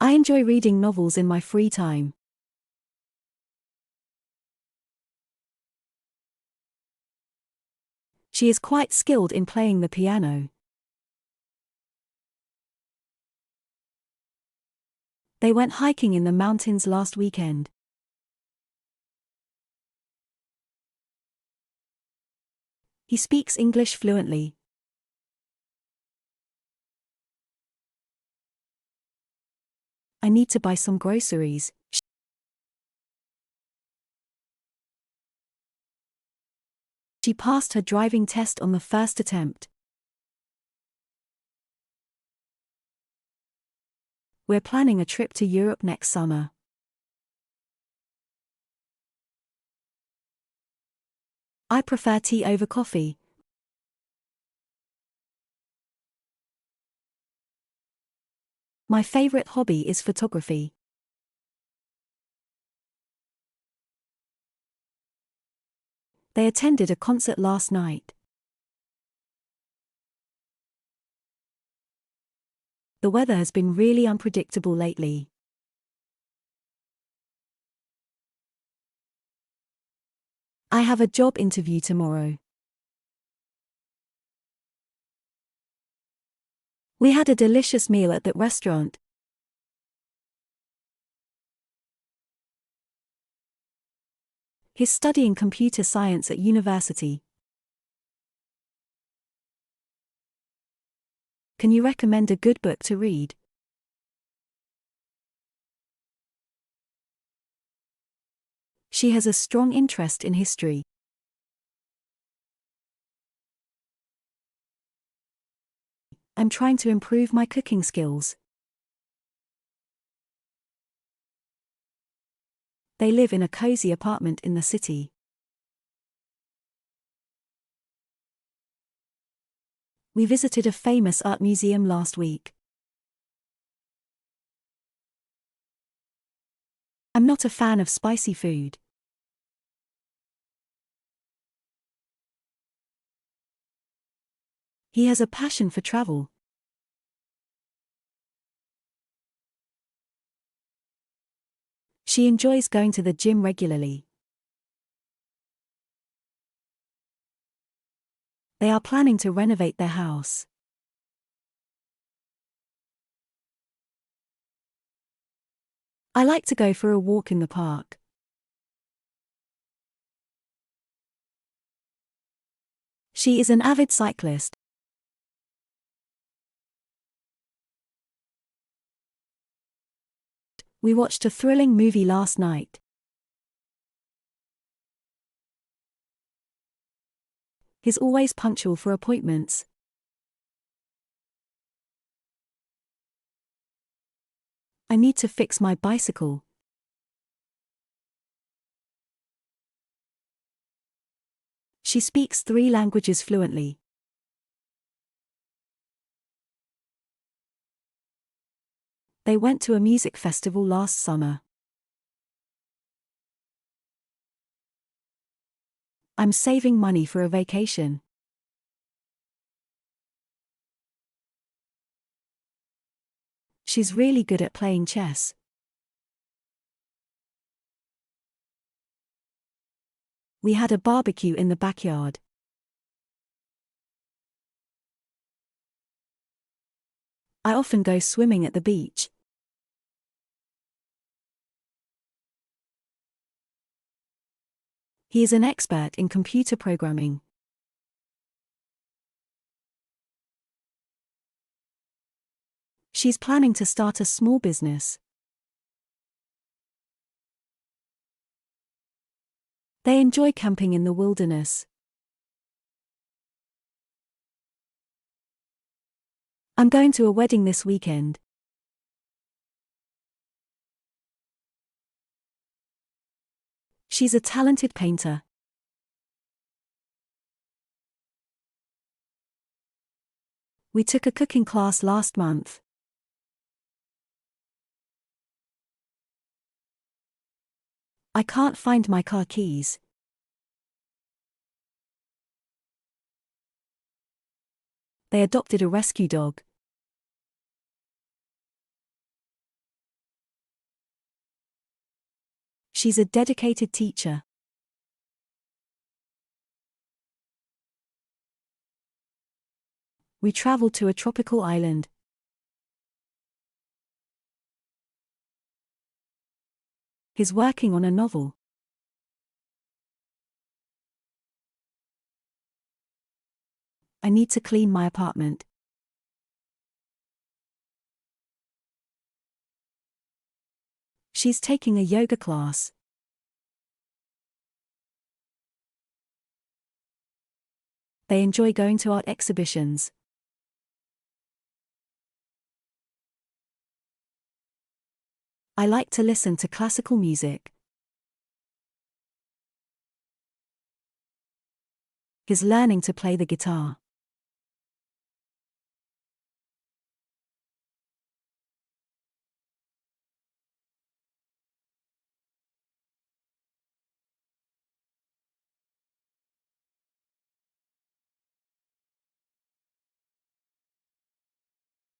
I enjoy reading novels in my free time. She is quite skilled in playing the piano. They went hiking in the mountains last weekend. He speaks English fluently. I need to buy some groceries. She passed her driving test on the first attempt. We're planning a trip to Europe next summer. I prefer tea over coffee. My favorite hobby is photography. They attended a concert last night. The weather has been really unpredictable lately. I have a job interview tomorrow. We had a delicious meal at that restaurant. He's studying computer science at university. Can you recommend a good book to read? She has a strong interest in history. I'm trying to improve my cooking skills. They live in a cozy apartment in the city. We visited a famous art museum last week. I'm not a fan of spicy food. He has a passion for travel. She enjoys going to the gym regularly. They are planning to renovate their house. I like to go for a walk in the park. She is an avid cyclist. We watched a thrilling movie last night. He's always punctual for appointments. I need to fix my bicycle. She speaks 3 languages fluently. They went to a music festival last summer. I'm saving money for a vacation. She's really good at playing chess. We had a barbecue in the backyard. I often go swimming at the beach. He is an expert in computer programming. She's planning to start a small business. They enjoy camping in the wilderness. I'm going to a wedding this weekend. She's a talented painter. We took a cooking class last month. I can't find my car keys. They adopted a rescue dog. She's a dedicated teacher. We traveled to a tropical island. He's working on a novel. I need to clean my apartment. She's taking a yoga class. They enjoy going to art exhibitions. I like to listen to classical music. He's learning to play the guitar.